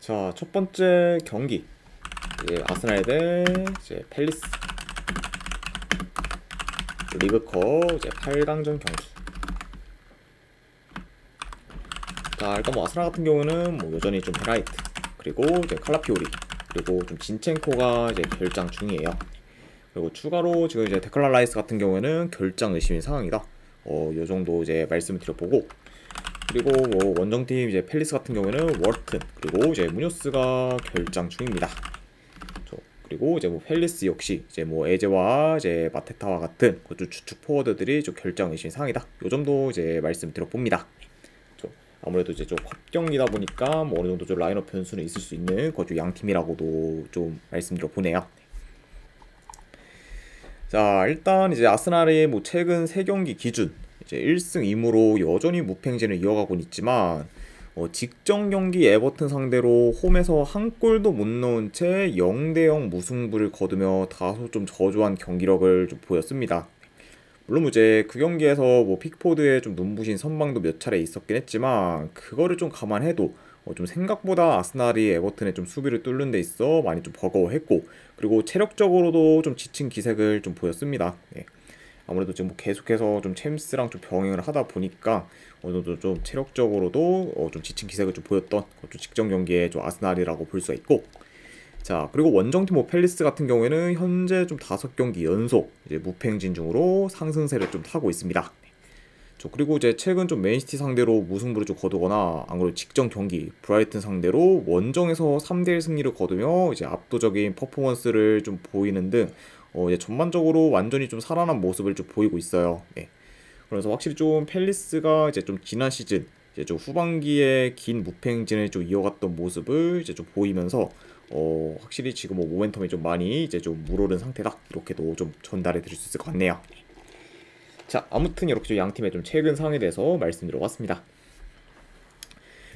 자, 첫 번째 경기 이제 아스날 대 이제 팰리스 리그컵 이제 8강전 경기. 자, 일단 뭐 아스날 같은 경우는 뭐 여전히 좀 헤라이트 그리고 이제 칼라피오리 그리고 좀 진첸코가 이제 결장 중이에요. 그리고 추가로 지금 이제 데클란 라이스 같은 경우에는 결장 의심인 상황이다. 요 정도 이제 말씀을 드려보고, 그리고 뭐 원정팀 이제 팰리스 같은 경우에는 월튼 그리고 이제 무뇨스가 결장 중입니다. 그리고 이제 뭐 팰리스 역시 이제 뭐 에제와 이제 마테타와 같은 그 주축 포워드들이 좀 결장 의심 상황이다. 요 정도 이제 말씀드려봅니다. 아무래도 이제 좀 합경기다 보니까 뭐 어느 정도 좀 라인업 변수는 있을 수 있는 거주 양 팀이라고도 좀 말씀드려 보네요. 자, 일단 이제 아스날이 뭐 최근 3경기 기준 이제 1승 2무로 여전히 무팽진을 이어가고 있지만, 직전 경기 에버튼 상대로 홈에서 한 골도 못 넣은 채 0대0 무승부를 거두며 다소 좀 저조한 경기력을 좀 보였습니다. 물론 이제 그 경기에서 뭐 픽포드의 좀 눈부신 선방도 몇 차례 있었긴 했지만, 그거를 좀 감안해도 좀 생각보다 아스날이 에버튼의 좀 수비를 뚫는 데 있어 많이 좀 버거워했고, 그리고 체력적으로도 좀 지친 기색을 좀 보였습니다. 네. 아무래도 지금 뭐 계속해서 좀 챔스랑 좀 병행을 하다 보니까 어느 정도 좀 체력적으로도 좀 지친 기색을 좀 보였던 좀 직전 경기의 좀 아스날이라고 볼 수가 있고, 자, 그리고 원정팀 뭐 팰리스 같은 경우에는 현재 좀 5경기 연속 이제 무패행진 중으로 상승세를 좀 타고 있습니다. 그리고 이제 최근 좀 맨시티 상대로 무승부를 좀 거두거나, 안 그래도 직전 경기 브라이튼 상대로 원정에서 3대1 승리를 거두며 이제 압도적인 퍼포먼스를 좀 보이는 등 이제 전반적으로 완전히 좀 살아난 모습을 좀 보이고 있어요. 네. 그래서 확실히 좀 팰리스가 이제 좀 지난 시즌 이제 좀 후반기에 긴 무패행진을 좀 이어갔던 모습을 이제 좀 보이면서 확실히 지금 뭐 모멘텀이 좀 많이 이제 좀 물오른 상태다, 이렇게도 좀 전달해 드릴 수 있을 것 같네요. 자, 아무튼 이렇게 좀 양팀의 좀 최근 상황에 대해서 말씀드려봤습니다.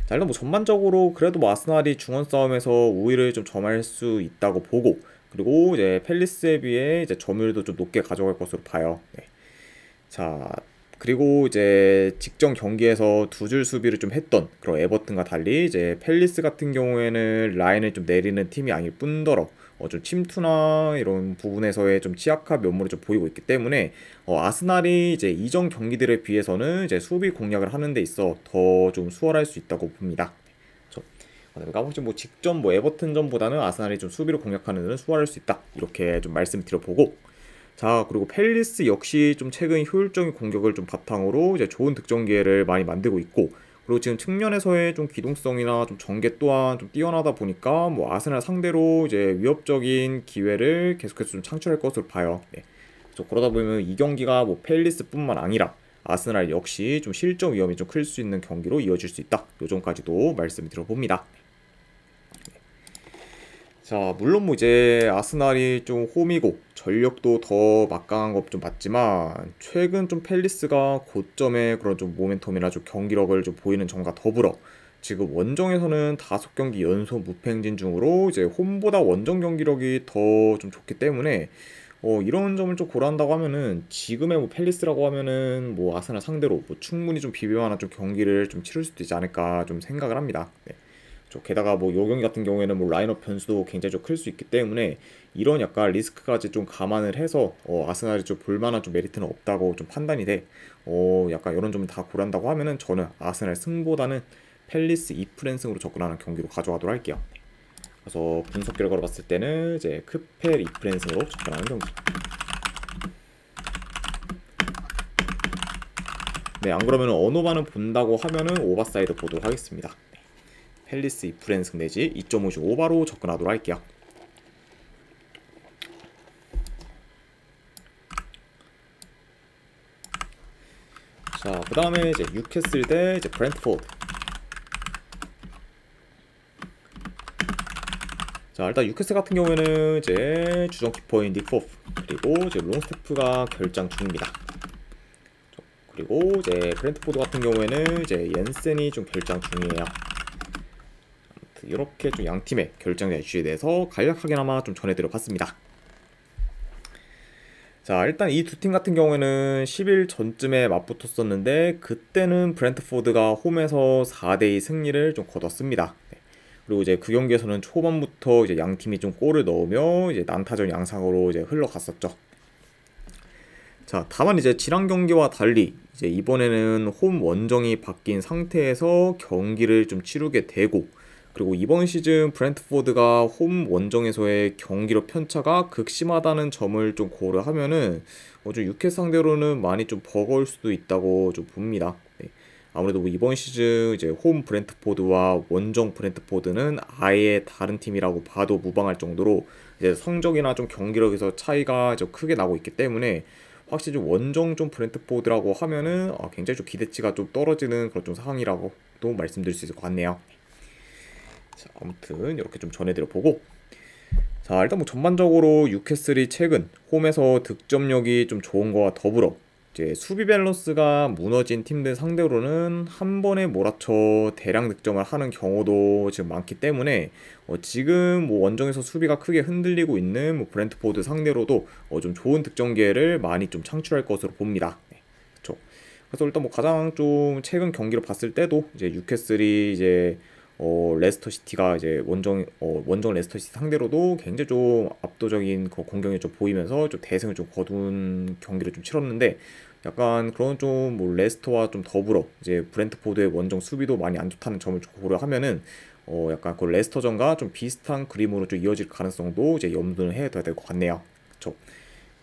자, 일단 뭐 전반적으로 그래도 뭐 아스날이 중원 싸움에서 우위를 좀 점할 수 있다고 보고, 그리고 이제 팰리스에 비해 이제 점유율도 좀 높게 가져갈 것으로 봐요. 네. 자, 그리고 이제 직전 경기에서 두 줄 수비를 좀 했던 그런 에버튼과 달리 이제 팰리스 같은 경우에는 라인을 좀 내리는 팀이 아닐 뿐더러 좀 침투나 이런 부분에서의 좀 취약한 면모를 좀 보이고 있기 때문에 아스날이 이제 이전 경기들에 비해서는 이제 수비 공략을 하는 데 있어 더 좀 수월할 수 있다고 봅니다. 그러니까 혹시 뭐 직전 뭐 에버튼전보다는 아스날이 좀 수비를 공략하는 데는 수월할 수 있다, 이렇게 좀 말씀드려보고, 자, 그리고 팰리스 역시 좀 최근 효율적인 공격을 좀 바탕으로 이제 좋은 득점 기회를 많이 만들고 있고, 그리고 지금 측면에서의 좀 기동성이나 좀 전개 또한 좀 뛰어나다 보니까 뭐 아스날 상대로 이제 위협적인 기회를 계속해서 좀 창출할 것으로 봐요. 네. 그러다 보면 이 경기가 뭐 팰리스뿐만 아니라 아스날 역시 좀 실점 위험이 좀 클 수 있는 경기로 이어질 수 있다, 요점까지도 말씀을 드려봅니다. 자, 물론 뭐 이제 아스날이 좀 홈이고 전력도 더 막강한 것 좀 맞지만, 최근 좀 팰리스가 고점의 그런 좀 모멘텀이나 좀 경기력을 좀 보이는 점과 더불어 지금 원정에서는 5경기 연속 무패행진 중으로 이제 홈보다 원정 경기력이 더 좀 좋기 때문에 이런 점을 좀 고려한다고 하면은 지금의 뭐 팰리스라고 하면은 뭐 아스날 상대로 뭐 충분히 좀 비벼만한 좀 경기를 좀 치를 수도 있지 않을까 좀 생각을 합니다. 네. 게다가 뭐 요 경기 같은 경우에는 뭐 라인업 변수도 굉장히 좀 클 수 있기 때문에 이런 약간 리스크까지 좀 감안을 해서 아스날이 좀 볼만한 좀 메리트는 없다고 좀 판단이 돼. 약간 이런 점을 다 고려한다고 하면은 저는 아스날 승보다는 팰리스 2프랜승으로 접근하는 경기로 가져가도록 할게요. 그래서 분석 결과로 봤을 때는 이제 크펠 2프랜승으로 접근하는 경기. 네, 안 그러면 언어반을 본다고 하면은 오버사이드 보도록 하겠습니다. 팰리스 2프랜승 내지 2.5주 오바로 접근하도록 할게요. 자, 그 다음에 이제 뉴캐슬 대 이제 브랜트포드. 자, 일단 뉴캐슬 같은 경우에는 이제 주전 키퍼인 닉 포프 그리고 이제 롱스태프가 결장 중입니다. 그리고 이제 브랜트포드 같은 경우에는 이제 옌센이 좀 결장 중이에요. 이렇게 좀 양 팀의 결정자 이슈에 대해서 간략하게나마 좀 전해드려 봤습니다. 자, 일단 이 두 팀 같은 경우에는 10일 전쯤에 맞붙었었는데 그때는 브랜트포드가 홈에서 4대2 승리를 좀 거뒀습니다. 네. 그리고 이제 그 경기에서는 초반부터 이제 양 팀이 좀 골을 넣으며 이제 난타전 양상으로 이제 흘러갔었죠. 자, 다만 이제 지난 경기와 달리 이제 이번에는 홈 원정이 바뀐 상태에서 경기를 좀 치르게 되고, 그리고 이번 시즌 브랜트포드가 홈 원정에서의 경기력 편차가 극심하다는 점을 좀 고려하면은 좀 유캐 상대로는 많이 좀 버거울 수도 있다고 좀 봅니다. 네. 아무래도 뭐 이번 시즌 이제 홈 브랜트포드와 원정 브랜트포드는 아예 다른 팀이라고 봐도 무방할 정도로 이제 성적이나 좀 경기력에서 차이가 좀 크게 나고 있기 때문에 확실히 좀 원정 좀 브랜트포드라고 하면은 굉장히 좀 기대치가 좀 떨어지는 그런 좀 상황이라고 또 말씀드릴 수 있을 것 같네요. 자, 아무튼 이렇게 좀 전해드려 보고, 자, 일단 뭐 전반적으로 뉴캐슬이 최근 홈에서 득점력이 좀 좋은 거와 더불어 이제 수비 밸런스가 무너진 팀들 상대로는 한 번에 몰아쳐 대량 득점을 하는 경우도 지금 많기 때문에 지금 뭐 원정에서 수비가 크게 흔들리고 있는 뭐 브랜트포드 상대로도 좀 좋은 득점 기회를 많이 좀 창출할 것으로 봅니다. 네, 그렇죠. 그래서 일단 뭐 가장 좀 최근 경기를 봤을 때도 이제 뉴캐슬이 이제 레스터 시티가 이제 원정 레스터 시티 상대로도 굉장히 좀 압도적인 그 공격이 좀 보이면서 좀 대승을 좀 거둔 경기를 좀 치렀는데, 약간 그런 좀 뭐 레스터와 좀 더불어 이제 브랜트포드의 원정 수비도 많이 안 좋다는 점을 좀 고려하면은 약간 그 레스터전과 좀 비슷한 그림으로 좀 이어질 가능성도 이제 염두를 해야 될 것 같네요. 그렇죠.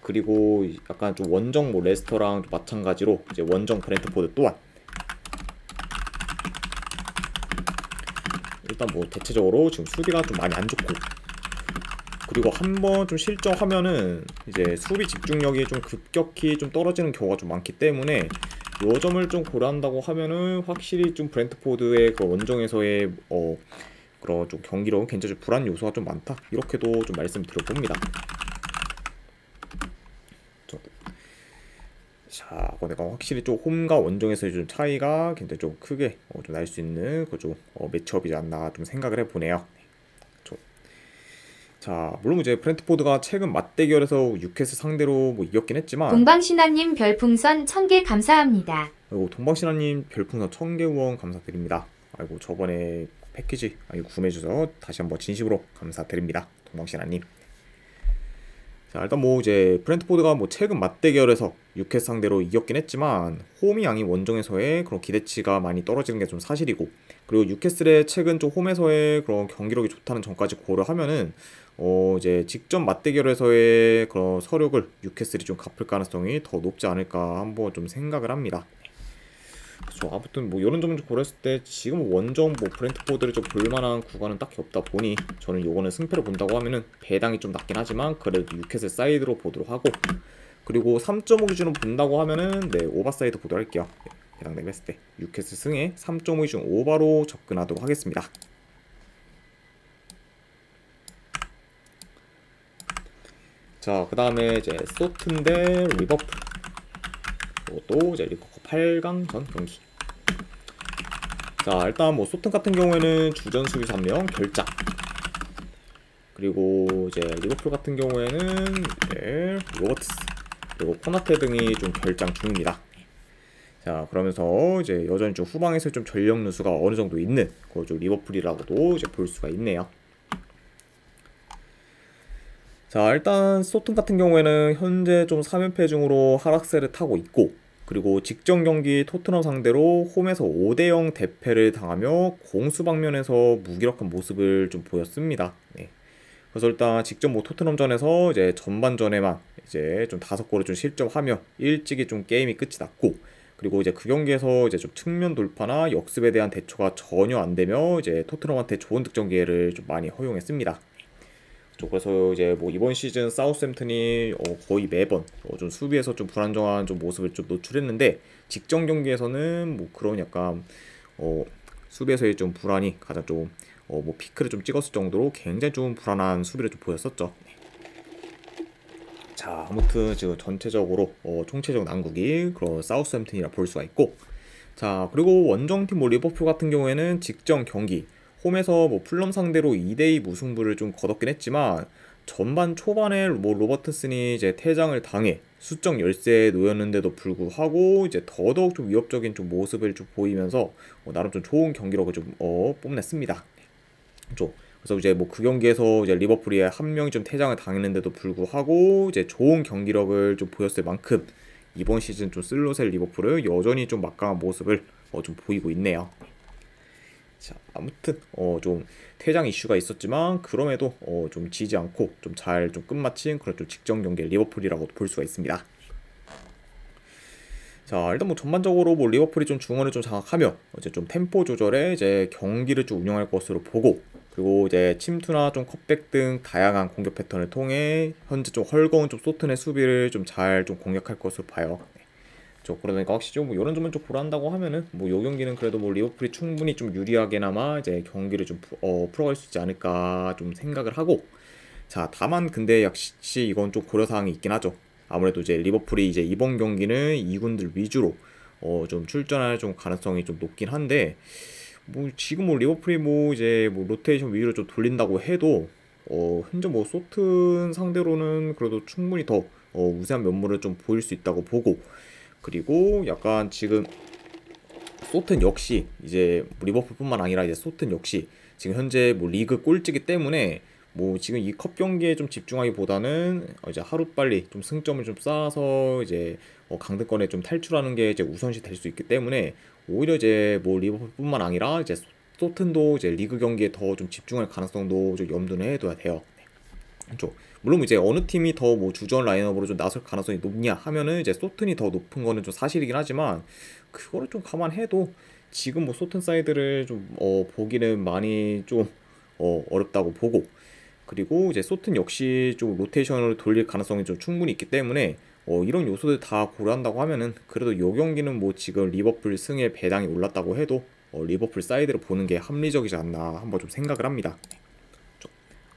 그리고 약간 좀 원정 뭐 레스터랑 좀 마찬가지로 이제 원정 브랜트포드 또한 일단 뭐 대체적으로 지금 수비가 좀 많이 안 좋고, 그리고 한번 좀 실점하면은 이제 수비 집중력이 좀 급격히 좀 떨어지는 경우가 좀 많기 때문에 요 점을 좀 고려한다고 하면은 확실히 좀 브랜트포드의 그 원정에서의 그런 좀 경기력은 굉장히 불안 요소가 좀 많다, 이렇게도 좀 말씀드려봅니다. 자, 내가 확실히 좀 홈과 원정에서의 좀 차이가 굉장히 좀 크게 좀 날 수 있는 그좀 매치업이지 않나 좀 생각을 해보네요. 자, 물론 이제 브랜트포드가 최근 맞대결에서 뉴캐슬 상대로 뭐 이겼긴 했지만, 동방신화님 별풍선 1000개 감사합니다. 아이고 동방신화님 별풍선 1000개 후원 감사드립니다. 아이고 저번에 패키지 구매해주셔서 다시 한번 진심으로 감사드립니다, 동방신화님. 자, 일단 뭐 이제 브랜트포드가 뭐 최근 맞대결에서 뉴캐슬 상대로 이겼긴 했지만 홈이 양인 원정에서의 그런 기대치가 많이 떨어지는 게 좀 사실이고, 그리고 뉴캐슬의 최근 좀 홈에서의 그런 경기력이 좋다는 점까지 고려하면은 이제 직전 맞대결에서의 그런 서력을 뉴캐슬이 좀 갚을 가능성이 더 높지 않을까 한번 좀 생각을 합니다. 그렇죠. 아무튼 뭐 이런 점을 좀 고려했을 때 지금 원정 뭐 브랜트포드를 좀 볼만한 구간은 딱히 없다 보니 저는 요거는 승패를 본다고 하면은 배당이 좀 낮긴 하지만 그래도 뉴캐슬 사이드로 보도록 하고, 그리고 3.5 기준으로 본다고 하면은 네, 오버사이드 보도록 할게요. 네, 배당 내봤을 때 뉴캐슬 승에 3.5 기준 오버로 접근하도록 하겠습니다. 자, 그 다음에 이제 소튼 대 리버풀, 이것도 이제 리버풀 8강전 경기. 자, 일단 뭐 소튼 같은 경우에는 주전 수비수 1명 결장, 그리고 이제 리버풀 같은 경우에는 이제 로버트스 그리고 코나테 등이 좀 결장 중입니다. 자, 그러면서 이제 여전히 좀 후방에서 좀 전력 누수가 어느 정도 있는 그좀 리버풀이라고도 이제 볼 수가 있네요. 자, 일단 소튼 같은 경우에는 현재 좀 3연패 중으로 하락세를 타고 있고, 그리고 직전 경기 토트넘 상대로 홈에서 5대0 대패를 당하며 공수 방면에서 무기력한 모습을 좀 보였습니다. 네. 그래서 일단 직전 뭐 토트넘전에서 이제 전반전에만 이제 좀 5골을 좀 실점하며 일찍이 좀 게임이 끝이 났고, 그리고 이제 그 경기에서 이제 좀 측면 돌파나 역습에 대한 대처가 전혀 안 되며 이제 토트넘한테 좋은 득점 기회를 좀 많이 허용했습니다. 그래서 이제 뭐 이번 시즌 사우스햄튼이 거의 매번 좀 수비에서 좀 불안정한 좀 모습을 좀 노출했는데, 직전 경기에서는 뭐 그런 약간 수비에서의 좀 불안이 가장 좀 뭐 피크를 좀 찍었을 정도로 굉장히 좀 불안한 수비를 좀 보였었죠. 자, 아무튼 지금 전체적으로 총체적 난국이 그런 사우스햄튼이라 볼 수가 있고, 자, 그리고 원정팀 뭐 리버풀 같은 경우에는 직전 경기 홈에서 뭐 풀럼 상대로 2대2 무승부를 좀 거뒀긴 했지만 전반 초반에 뭐 로버트슨이 이제 퇴장을 당해 수적 열세에 놓였는데도 불구하고 이제 더더욱 좀 위협적인 좀 모습을 좀 보이면서 나름 좀 좋은 경기력을 좀 뽐냈습니다. 죠. 그래서 이제 뭐 그 경기에서 이제 리버풀이 한 명이 좀 퇴장을 당했는데도 불구하고 이제 좋은 경기력을 좀 보였을 만큼 이번 시즌 좀 슬롯의 리버풀은 여전히 좀 막강한 모습을 좀 보이고 있네요. 자, 아무튼 좀 퇴장 이슈가 있었지만 그럼에도 좀 지지 않고 좀 잘 좀 끝마친 그런 좀 직전 경기 리버풀이라고 볼 수가 있습니다. 자, 일단 뭐 전반적으로 뭐 리버풀이 좀 중원을 좀 장악하며 이제 좀 템포 조절에 이제 경기를 좀 운영할 것으로 보고, 그리고 이제 침투나 좀 컵백 등 다양한 공격 패턴을 통해 현재 좀 헐거운 좀 소튼의 수비를 좀 잘 좀 공략할 것으로 봐요. 그러니까 확실히 좀 뭐 이런 점을 좀 보란다고 하면은 뭐 요 경기는 그래도 뭐 리버풀이 충분히 좀 유리하게나마 이제 경기를 좀 풀어갈 수 있지 않을까 좀 생각을 하고, 자 다만 근데 역시 이건 좀 고려사항이 있긴 하죠. 아무래도 이제 리버풀이 이제 이번 경기는 이군들 위주로 좀 출전할 좀 가능성이 좀 높긴 한데, 뭐 지금 뭐 리버풀이 뭐 이제 뭐 로테이션 위주로 좀 돌린다고 해도 현재 뭐 소튼 상대로는 그래도 충분히 더 우세한 면모를 좀 보일 수 있다고 보고, 그리고 약간 지금 소튼 역시 이제 리버풀뿐만 아니라 이제 소튼 역시 지금 현재 뭐 리그 꼴찌기 때문에 뭐 지금 이 컵 경기에 좀 집중하기보다는 이제 하루빨리 좀 승점을 좀 쌓아서 이제 강등권에 좀 탈출하는 게 이제 우선시 될 수 있기 때문에 오히려 이제 뭐 리버풀뿐만 아니라 이제 소튼도 이제 리그 경기에 더 좀 집중할 가능성도 좀 염두는 해둬야 돼요. 그렇죠. 물론 이제 어느 팀이 더 뭐 주전 라인업으로 좀 나설 가능성이 높냐 하면은 이제 소튼이 더 높은 거는 좀 사실이긴 하지만, 그거를 좀 감안해도 지금 뭐 소튼 사이드를 좀 보기는 많이 좀 어렵다고 보고, 그리고 이제 소튼 역시 좀 로테이션을 돌릴 가능성이 좀 충분히 있기 때문에 이런 요소들 다 고려한다고 하면은 그래도 요 경기는 뭐 지금 리버풀 승에 배당이 올랐다고 해도 리버풀 사이드를 보는 게 합리적이지 않나 한번 좀 생각을 합니다.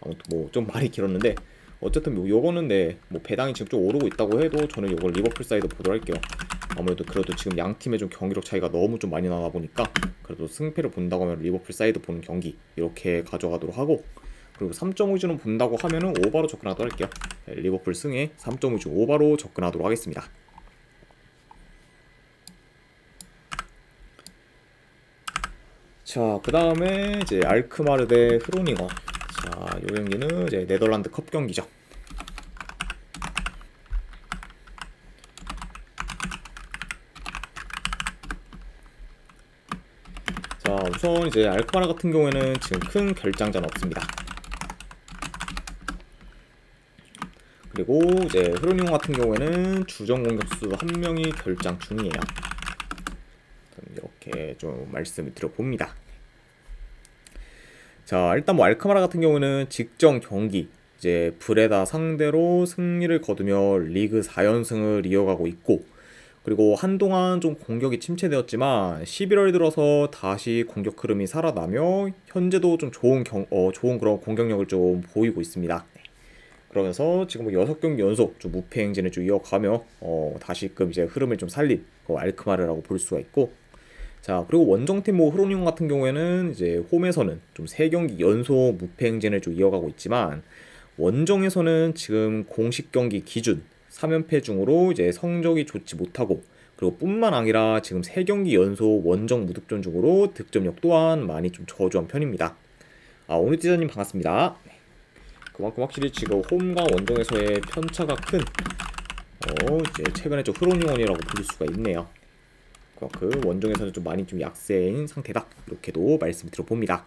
아무튼 뭐 좀 말이 길었는데 어쨌든 뭐 요거는 뭐 배당이 지금 좀 오르고 있다고 해도 저는 요걸 리버풀 사이드 보도록 할게요. 아무래도 그래도 지금 양 팀의 좀 경기력 차이가 너무 좀 많이 나다 보니까 그래도 승패를 본다고 하면 리버풀 사이드 보는 경기 이렇게 가져가도록 하고, 그리고 3.5주는 본다고 하면은 오바로 접근하도록 할게요. 리버풀 승에 3.5주 오바로 접근하도록 하겠습니다. 자, 그 다음에 이제 알크마르 대 흐로닝어. 자, 요 경기는 이제 네덜란드 컵 경기죠. 자, 우선 이제 알크마르 같은 경우에는 지금 큰 결장자는 없습니다. 그리고 이제 흐로닝어 같은 경우에는 주전 공격수 한 명이 결장 중이에요. 이렇게 좀 말씀을 드려봅니다. 자, 일단 뭐 알카마라 같은 경우는 직전 경기 이제 브레다 상대로 승리를 거두며 리그 4연승을 이어가고 있고, 그리고 한동안 좀 공격이 침체되었지만 11월 들어서 다시 공격 흐름이 살아나며 현재도 좀 좋은 그런 공격력을 좀 보이고 있습니다. 그러면서 지금 뭐 6경기 연속 좀 무패 행진을 좀 이어가며 다시금 이제 흐름을 좀 살린 알크마르라고 볼 수가 있고, 자 그리고 원정팀 뭐 흐로닝 같은 경우에는 이제 홈에서는 좀 3경기 연속 무패 행진을 좀 이어가고 있지만, 원정에서는 지금 공식 경기 기준 3연패 중으로 이제 성적이 좋지 못하고, 그리고 뿐만 아니라 지금 3경기 연속 원정 무득점 중으로 득점력 또한 많이 좀 저조한 편입니다. 오늘 디자님 반갑습니다. 그만큼 확실히 지금 홈과 원정에서의 편차가 큰 이제 최근에 좀 흐로닝원이라고 부를 수가 있네요. 그 원정에서는 좀 많이 좀 약세인 상태다, 이렇게도 말씀을 드려봅니다.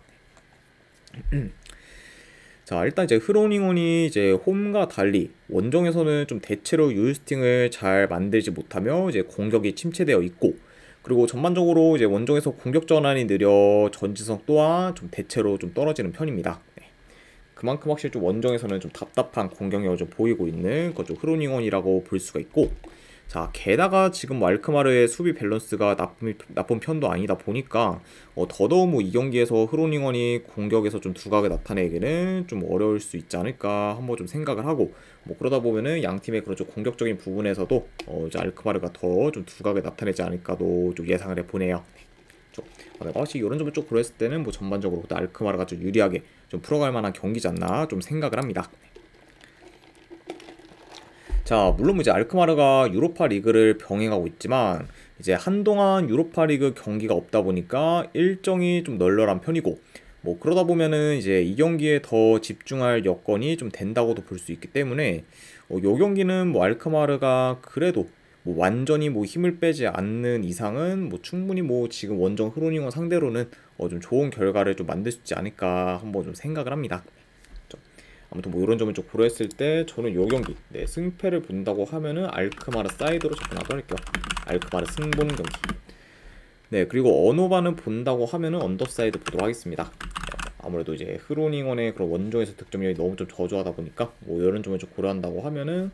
자, 일단 이제 흐로닝원이 이제 홈과 달리 원정에서는 좀 대체로 유스팅을 잘 만들지 못하며 이제 공격이 침체되어 있고, 그리고 전반적으로 이제 원정에서 공격 전환이 느려 전지성 또한 좀 대체로 좀 떨어지는 편입니다. 그만큼 확실히 좀 원정에서는 좀 답답한 공격력을 좀 보이고 있는 그좀 흐로닝원이라고 볼 수가 있고, 자 게다가 지금 알크마르의 수비 밸런스가 나쁜 편도 아니다 보니까 더더욱 뭐 이 경기에서 흐로닝원이 공격에서 좀 두각을 나타내기는 좀 어려울 수 있지 않을까 한번 좀 생각을 하고, 뭐 그러다 보면은 양 팀의 그런 좀 공격적인 부분에서도 이제 알크마르가 더 좀 두각을 나타내지 않을까도 좀 예상을 해보네요. 확실히 이런 점을 좀 고려했을 때는 뭐 전반적으로 알크마르가 좀 유리하게 좀 풀어갈 만한 경기지 않나 좀 생각을 합니다. 자, 물론 이제 알크마르가 유로파 리그를 병행하고 있지만 이제 한동안 유로파 리그 경기가 없다 보니까 일정이 좀 널널한 편이고, 뭐 그러다 보면은 이제 이 경기에 더 집중할 여건이 좀 된다고도 볼 수 있기 때문에 요 경기는 뭐 알크마르가 그래도 뭐 완전히 뭐 힘을 빼지 않는 이상은 뭐 충분히 뭐 지금 원정 흐로닝원 상대로는 좀 좋은 결과를 좀 만들 수 있지 않을까 한번 좀 생각을 합니다. 아무튼 뭐 이런 점을 좀 고려했을 때 저는 요 경기 승패를 본다고 하면은 알크마르 사이드로 접근하도록 할게요. 알크마르 승 보는 경기. 네, 그리고 언오바는 본다고 하면은 언더사이드 보도록 하겠습니다. 아무래도 이제 흐로닝원의 그런 원정에서 득점력이 너무 좀 저조하다 보니까 뭐 이런 점을 좀 고려한다고 하면은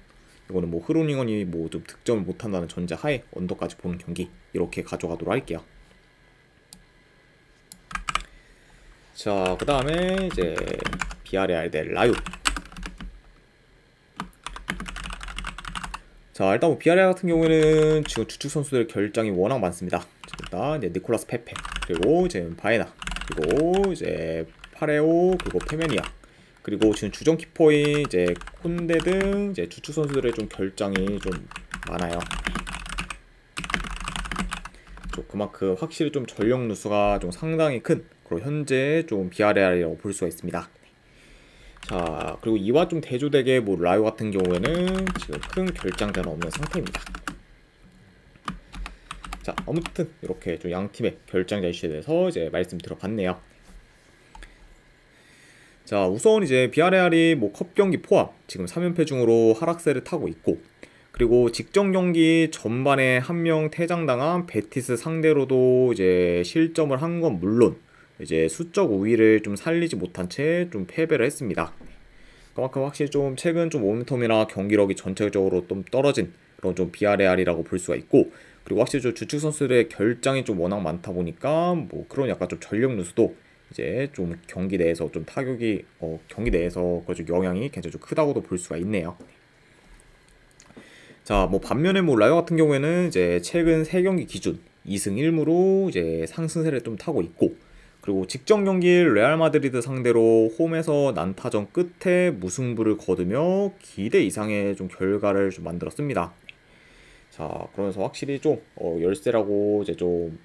이거는 뭐 흐로닝원이 뭐 좀 득점을 못한다는 전제 하에 언더까지 보는 경기 이렇게 가져가도록 할게요. 자, 그 다음에 이제 비아레알 대 라요. 자, 일단 뭐 비아레알 같은 경우에는 지금 주축 선수들 결장이 워낙 많습니다. 일단 이제 니콜라스 페페, 그리고 이제 바에나, 그리고 이제 파레오, 그리고 페메니아, 그리고 지금 주전 키퍼인 이제 콘데 등 이제 주축 선수들의 좀 결장이 좀 많아요. 좀 그만큼 확실히 좀 전력 누수가 좀 상당히 큰 그리고 현재 좀 비아레알이라고 볼 수가 있습니다. 자, 그리고 이와 좀 대조되게 뭐 라요 같은 경우에는 지금 큰 결장자는 없는 상태입니다. 자, 아무튼 이렇게 좀 양 팀의 결장자 이슈에 대해서 이제 말씀 들어봤네요. 자, 우선 이제 비아레알이 뭐 컵 경기 포함 지금 3연패 중으로 하락세를 타고 있고, 그리고 직전 경기 전반에 한 명 퇴장당한 베티스 상대로도 이제 실점을 한 건 물론 이제 수적 우위를 좀 살리지 못한 채 좀 패배를 했습니다. 그만큼 확실히 좀 최근 좀 모멘텀이나 경기력이 전체적으로 좀 떨어진 그런 좀 비아레알이라고 볼 수가 있고, 그리고 확실히 좀 주축 선수들의 결장이 좀 워낙 많다 보니까 뭐 그런 약간 좀 전력 누수도 이제 좀 경기 내에서 좀 타격이 경기 내에서 그 영향이 굉장히 좀 크다고도 볼 수가 있네요. 자, 뭐 반면에 뭐 라요 같은 경우에는 이제 최근 3경기 기준 2승 1무로 이제 상승세를 좀 타고 있고, 그리고 직전 경기 레알 마드리드 상대로 홈에서 난타전 끝에 무승부를 거두며 기대 이상의 좀 결과를 좀 만들었습니다. 자, 그러면서 확실히 좀 열세라고 이제 좀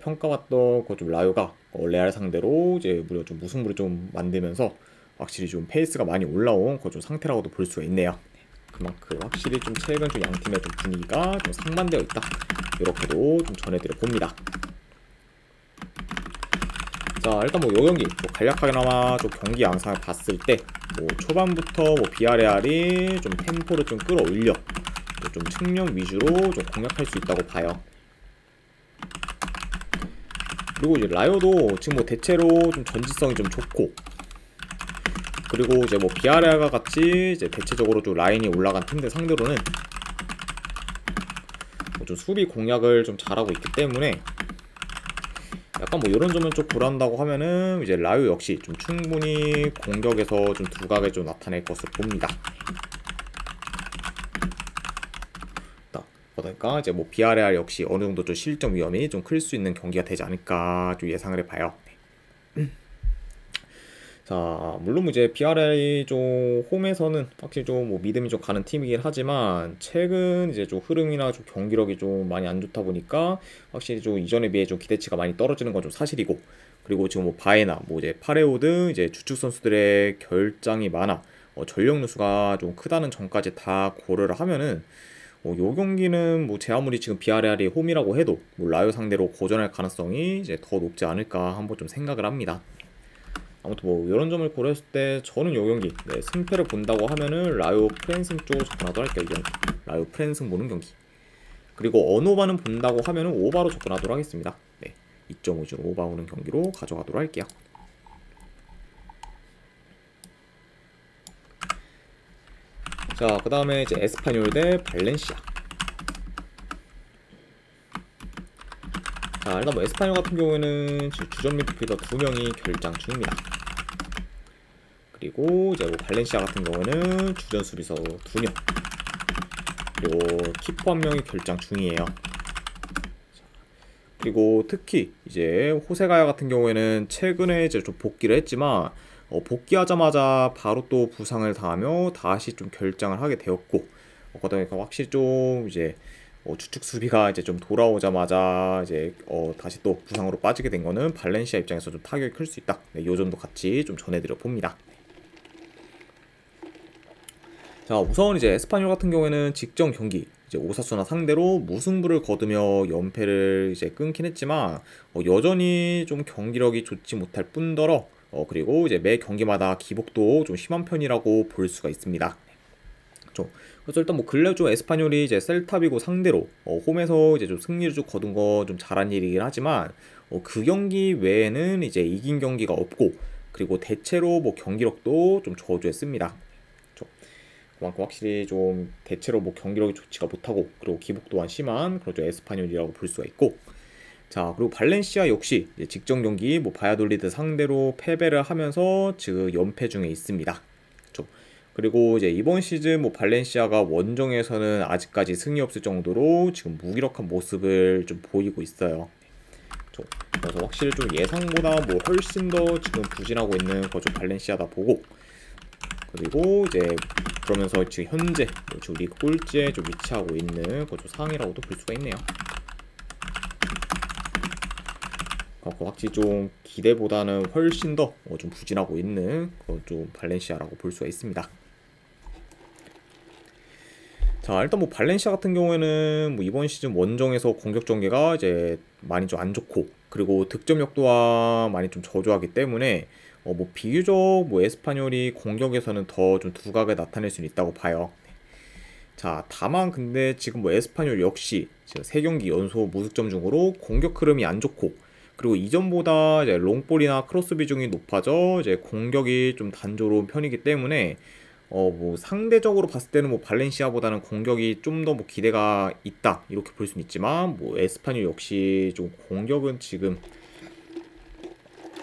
평가받던 그 좀 라요가 레알 상대로 이제 무려 좀 무승부를 좀 만들면서 확실히 좀 페이스가 많이 올라온 그 좀 상태라고도 볼 수가 있네요. 그만큼 확실히 좀 최근 좀 양 팀의 좀 분위기가 좀 상반되어 있다, 이렇게도 좀 전해드려 봅니다. 자, 일단 뭐 요 경기 뭐 간략하게나마 좀 경기 양상을 봤을 때 뭐 초반부터 뭐 비아레알이 좀 템포를 좀 끌어올려 좀 측면 위주로 좀 공략할 수 있다고 봐요. 그리고 이제 라요도 지금 뭐 대체로 좀 전지성이 좀 좋고, 그리고 이제 뭐 비아레알과 같이 이제 대체적으로 좀 라인이 올라간 팀들 상대로는 뭐좀 수비 공략을 좀 잘하고 있기 때문에 약간 뭐 이런 점은 좀 고려한다고 하면은 이제 라요 역시 좀 충분히 공격에서 좀 두각을 좀 나타낼 것을 봅니다. 그러니까 이제 뭐 비아레알 역시 어느 정도 좀 실점 위험이 좀 클 수 있는 경기가 되지 않을까 좀 예상을 해봐요. 자, 물론 이제 비아레알이 좀 홈에서는 확실히 좀 뭐 믿음이 좀 가는 팀이긴 하지만 최근 이제 좀 흐름이나 좀 경기력이 좀 많이 안 좋다 보니까 확실히 좀 이전에 비해 좀 기대치가 많이 떨어지는 건 좀 사실이고, 그리고 지금 뭐 바에나 뭐 이제 파레오 등 이제 주축 선수들의 결장이 많아 전력 누수가 좀 크다는 점까지 다 고려를 하면은 요 경기는 뭐 제 아무리 지금 비아레알이 홈이라고 해도 뭐 라요 상대로 고전할 가능성이 이제 더 높지 않을까 한번 좀 생각을 합니다. 아무튼 뭐 이런 점을 고려했을 때 저는 요 경기 승패를 본다고 하면은 라요 프랜승 쪽으로 접근하도록 할게요. 이 경기 라요 프랜승 보는 경기. 그리고 언오바는 본다고 하면은 오바로 접근하도록 하겠습니다. 네, 2.5줄 오바 오는 경기로 가져가도록 할게요. 자, 그 다음에 이제 에스파뇰 대 발렌시아. 자, 일단 뭐 에스파뇰 같은 경우에는 주전 미드필더 2명이 결장 중입니다. 그리고 이제 뭐 발렌시아 같은 경우에는 주전 수비수 2명, 그리고 키퍼 1명이 결장 중이에요. 그리고 특히 이제 호세가야 같은 경우에는 최근에 이제 좀 복귀를 했지만 복귀하자마자 바로 또 부상을 당하며 다시 좀 결장을 하게 되었고, 그러다 보니까 확실히 좀 이제 주축 수비가 이제 좀 돌아오자마자 이제 다시 또 부상으로 빠지게 된 거는 발렌시아 입장에서 좀 타격이 클 수 있다. 네, 요 점도 같이 좀 전해드려 봅니다. 자, 우선 이제 에스파뇰 같은 경우에는 직전 경기 이제 오사수나 상대로 무승부를 거두며 연패를 이제 끊긴 했지만 여전히 좀 경기력이 좋지 못할 뿐더러 그리고 이제 매 경기마다 기복도 좀 심한 편이라고 볼 수가 있습니다. 그렇죠. 그래서 일단 뭐 근래 좀 에스파뇰이 이제 셀타비고 상대로 홈에서 이제 좀 승리를 좀 거둔 거 좀 잘한 일이긴 하지만 그 경기 외에는 이제 이긴 경기가 없고 그리고 대체로 뭐 경기력도 좀 저조했습니다. 그렇죠. 그만큼 확실히 좀 대체로 뭐 경기력이 좋지가 못하고 그리고 기복 또한 심한 그렇죠 에스파뇰이라고 볼 수가 있고 자 그리고 발렌시아 역시 이제 직전 경기 뭐 바야돌리드 상대로 패배를 하면서 지금 연패 중에 있습니다. 그렇죠. 그리고 이제 이번 시즌 뭐 발렌시아가 원정에서는 아직까지 승리 없을 정도로 지금 무기력한 모습을 좀 보이고 있어요. 그렇죠. 그래서 확실히 좀 예상보다 뭐 훨씬 더 지금 부진하고 있는 거죠 발렌시아다 보고 그리고 이제 그러면서 지금 현재 지금 리그 꼴찌에 좀 위치하고 있는 거죠 상위라고도 볼 수가 있네요. 확실히 좀 기대보다는 훨씬 더 좀 부진하고 있는 좀 발렌시아라고 볼 수가 있습니다. 자 일단 뭐 발렌시아 같은 경우에는 뭐 이번 시즌 원정에서 공격 전개가 이제 많이 좀 안 좋고 그리고 득점력 또한 많이 좀 저조하기 때문에 뭐 비교적 뭐 에스파뇰이 공격에서는 더 좀 두각을 나타낼 수는 있다고 봐요. 자 다만 근데 지금 뭐 에스파뇰 역시 지금 3경기 연속 무득점 중으로 공격 흐름이 안 좋고 그리고 이전보다 이제 롱볼이나 크로스 비중이 높아져 이제 공격이 좀 단조로운 편이기 때문에 뭐 상대적으로 봤을 때는 뭐 발렌시아보다는 공격이 좀 더 뭐 기대가 있다 이렇게 볼 수는 있지만 뭐 에스파뇰 역시 좀 공격은 지금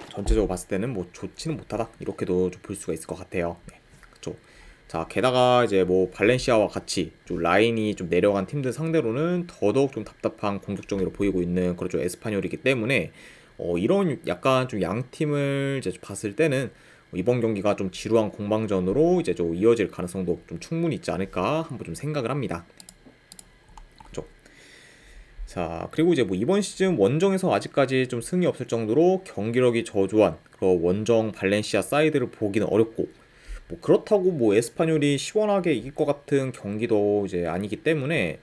전체적으로 봤을 때는 뭐 좋지는 못하다 이렇게도 좀 볼 수가 있을 것 같아요. 네, 그렇죠. 자 게다가 이제 뭐 발렌시아와 같이 좀 라인이 좀 내려간 팀들 상대로는 더더욱 좀 답답한 공격적으로 보이고 있는 그렇죠 에스파뇰이기 때문에 이런 약간 좀 양 팀을 이제 봤을 때는 이번 경기가 좀 지루한 공방전으로 이제 좀 이어질 가능성도 좀 충분히 있지 않을까 한번 좀 생각을 합니다. 그렇죠. 자 그리고 이제 뭐 이번 시즌 원정에서 아직까지 좀 승이 없을 정도로 경기력이 저조한 그런 원정 발렌시아 사이드를 보기는 어렵고 뭐 그렇다고 뭐 에스파뇰이 시원하게 이길 것 같은 경기도 이제 아니기 때문에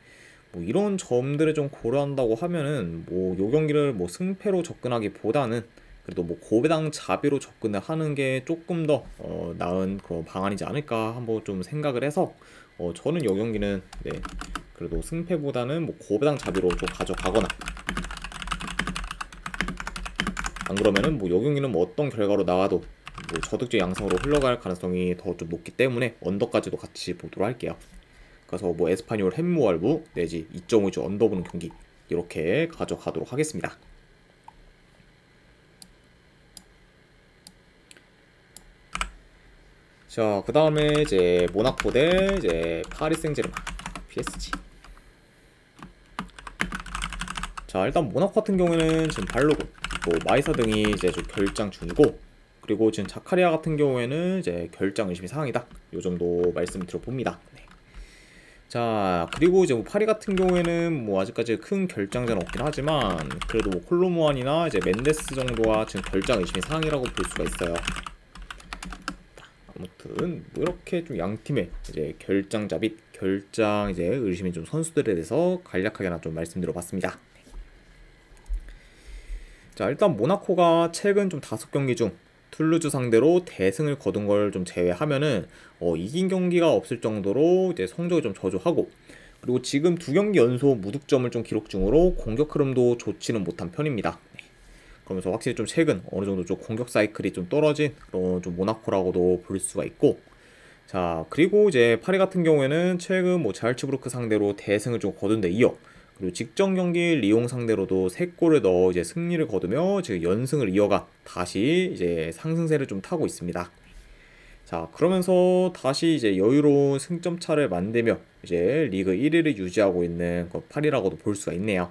뭐 이런 점들을 좀 고려한다고 하면은 뭐 요 경기를 뭐 승패로 접근하기보다는 그래도 뭐 고배당 자비로 접근을 하는 게 조금 더 나은 그런 방안이지 않을까 한번 좀 생각을 해서 저는 요 경기는 네 그래도 승패보다는 뭐 고배당 자비로 좀 가져가거나 안 그러면은 뭐 요 경기는 뭐 어떤 결과로 나와도 뭐 저득점 양상으로 흘러갈 가능성이 더 좀 높기 때문에 언더까지도 같이 보도록 할게요. 그래서 뭐 에스파뇰 햄무알부 내지 2.5주 언더 보는 경기 이렇게 가져가도록 하겠습니다. 자, 그 다음에 이제 모나코 대 이제 파리 생제르맹 PSG. 자, 일단 모나코 같은 경우에는 지금 발로고 또 마이사 등이 이제 좀 결장 중이고 그리고 지금 자카리아 같은 경우에는 이제 결장 의심이 상황이다. 요 정도 말씀을 드려봅니다. 네. 자 그리고 이제 뭐 파리 같은 경우에는 뭐 아직까지 큰 결장자는 없긴 하지만 그래도 뭐 콜로무안이나 이제 멘데스 정도와 지금 결장 의심이 상황이라고 볼 수가 있어요. 아무튼 뭐 이렇게 좀 양 팀의 이제 결장자 및 결장 이제 의심이 좀 선수들에 대해서 간략하게나 좀 말씀드려봤습니다. 자 일단 모나코가 최근 좀 5경기 중 툴루즈 상대로 대승을 거둔 걸 좀 제외하면은 이긴 경기가 없을 정도로 이제 성적이 좀 저조하고 그리고 지금 2경기 연속 무득점을 좀 기록 중으로 공격 흐름도 좋지는 못한 편입니다. 그러면서 확실히 좀 최근 어느 정도 좀 공격 사이클이 좀 떨어진 그런 좀 모나코라고도 볼 수가 있고 자 그리고 이제 파리 같은 경우에는 최근 뭐 자알츠부르크 상대로 대승을 좀 거둔 데 이어 그리고 직전 경기 리옹 상대로도 3골을 넣어 이제 승리를 거두며 지금 연승을 이어가 다시 이제 상승세를 좀 타고 있습니다. 자 그러면서 다시 이제 여유로운 승점 차를 만들며 이제 리그 1위를 유지하고 있는 파리라고도 볼 수가 있네요.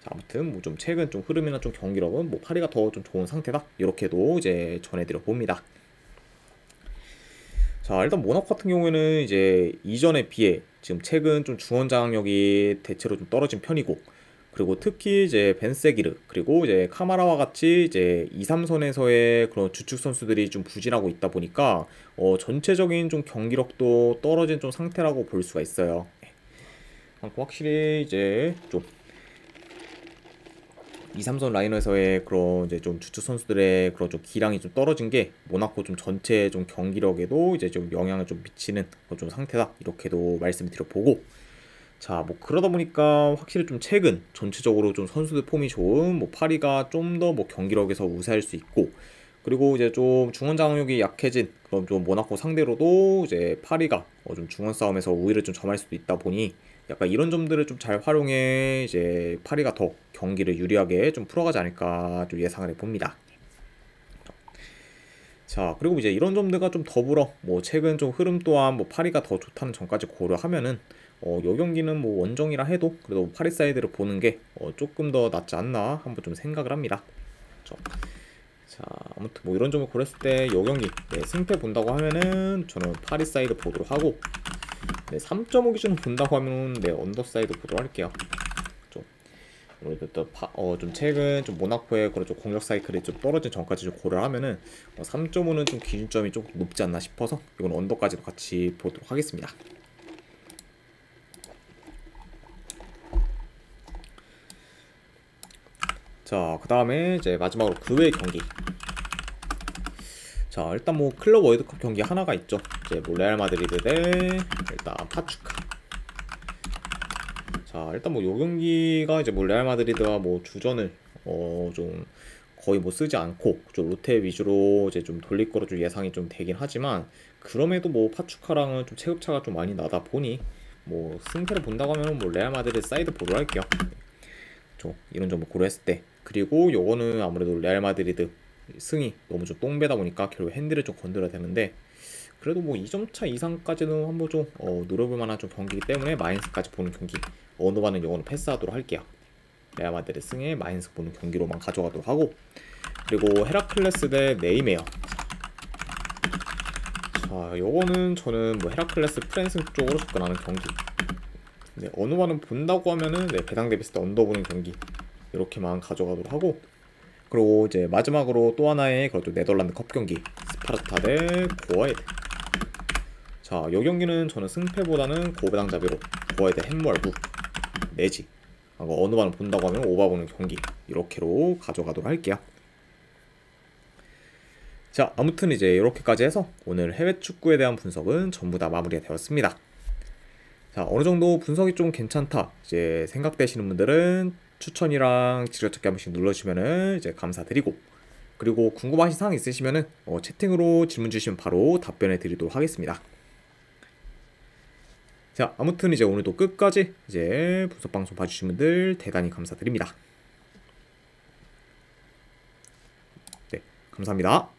자 아무튼 뭐 좀 최근 좀 흐름이나 좀 경기력은 뭐 파리가 더 좀 좋은 상태다 이렇게도 이제 전해드려 봅니다. 자, 일단 모나코 같은 경우에는 이제 이전에 비해 지금 최근 좀 중원 장악력이 대체로 좀 떨어진 편이고, 그리고 특히 이제 벤세기르 그리고 이제 카마라와 같이 이제 2, 3선에서의 그런 주축 선수들이 좀 부진하고 있다 보니까 전체적인 좀 경기력도 떨어진 좀 상태라고 볼 수가 있어요. 확실히 이제 좀 2, 3선 라인에서의 그런 이제 좀 주축 선수들의 그런 좀 기량이 좀 떨어진 게 모나코 좀 전체 좀 경기력에도 이제 좀 영향을 좀 미치는 그런 좀 상태다, 이렇게도 말씀을 드려보고, 자, 뭐 그러다 보니까 확실히 좀 최근 전체적으로 좀 선수들 폼이 좋은 뭐 파리가 좀 더 뭐 경기력에서 우세할 수 있고, 그리고 이제 좀 중원 장악력이 약해진 그런 좀 모나코 상대로도 이제 파리가 좀 중원 싸움에서 우위를 좀 점할 수도 있다 보니, 약간 이런 점들을 좀 잘 활용해 이제 파리가 더 경기를 유리하게 좀 풀어가지 않을까 좀 예상을 해봅니다. 자, 그리고 이제 이런 점들과 좀 더불어 뭐 최근 좀 흐름 또한 뭐 파리가 더 좋다는 점까지 고려하면은 요 경기는 뭐 원정이라 해도 그래도 파리 사이드를 보는 게 조금 더 낫지 않나 한번 좀 생각을 합니다. 그렇죠. 자, 아무튼 뭐 이런 점을 고렸을 때 요 경기 승패 본다고 하면은 저는 파리 사이드 보도록 하고, 3.5 기준으로 본다고 하면 언더 사이드 보도록 할게요. 좀 아무래도 좀 최근 좀 모나코의 그런 좀 공격 사이클이 좀 떨어진 전까지 좀 고려하면은 3.5는 좀 기준점이 좀 높지 않나 싶어서 이건 언더까지도 같이 보도록 하겠습니다. 자, 그 다음에 이제 마지막으로 그 외의 경기. 자, 일단 뭐 클럽 월드컵 경기 하나가 있죠. 이제 뭐 레알 마드리드 대 일단 파추카. 자, 일단 뭐 요 경기가 이제 뭐 레알 마드리드가 뭐 주전을 좀 거의 뭐 쓰지 않고 좀 로테 위주로 이제 좀 돌릴 거로 좀 예상이 좀 되긴 하지만, 그럼에도 뭐 파추카랑은 좀 체급차가 좀 많이 나다 보니 뭐 승패를 본다고 하면 뭐 레알 마드리드 사이드 보도록 할게요. 이런 점을 고려했을 때, 그리고 요거는 아무래도 레알 마드리드 승이 너무 좀 똥배다 보니까 결국 핸들을 좀 건드려야 되는데, 그래도 뭐 2점차 이상까지는 한번 좀 노려볼 만한 좀 경기이기 때문에 마이너스까지 보는 경기, 어느 반은 요거는 패스하도록 할게요. 레알 마드리드 승에 마이너스 보는 경기로만 가져가도록 하고, 그리고 헤라클레스 대 네이메어. 자, 요거는 저는 뭐 헤라클레스 프랜스 쪽으로 접근하는 경기. 어느 반은 본다고 하면은 배당 대비했을 때 언더 보는 경기, 이렇게만 가져가도록 하고, 그리고 이제 마지막으로 또 하나의 그것도 네덜란드 컵 경기, 스파르타 대 고아헤드. 자, 이 경기는 저는 승패보다는 고배당 잡이로 고아헤드 햄월구 내지 어느 반을 본다고 하면 오바 보는 경기, 이렇게로 가져가도록 할게요. 자, 아무튼 이제 이렇게까지 해서 오늘 해외 축구에 대한 분석은 전부 다 마무리가 되었습니다. 자, 어느 정도 분석이 좀 괜찮다 이제 생각되시는 분들은 추천이랑 지적찾기 한 번씩 눌러주시면은 이제 감사드리고, 그리고 궁금하신 사항 있으시면은 채팅으로 질문 주시면 바로 답변해 드리도록 하겠습니다. 자, 아무튼 이제 오늘도 끝까지 이제 분석 방송 봐주신 분들 대단히 감사드립니다. 네, 감사합니다.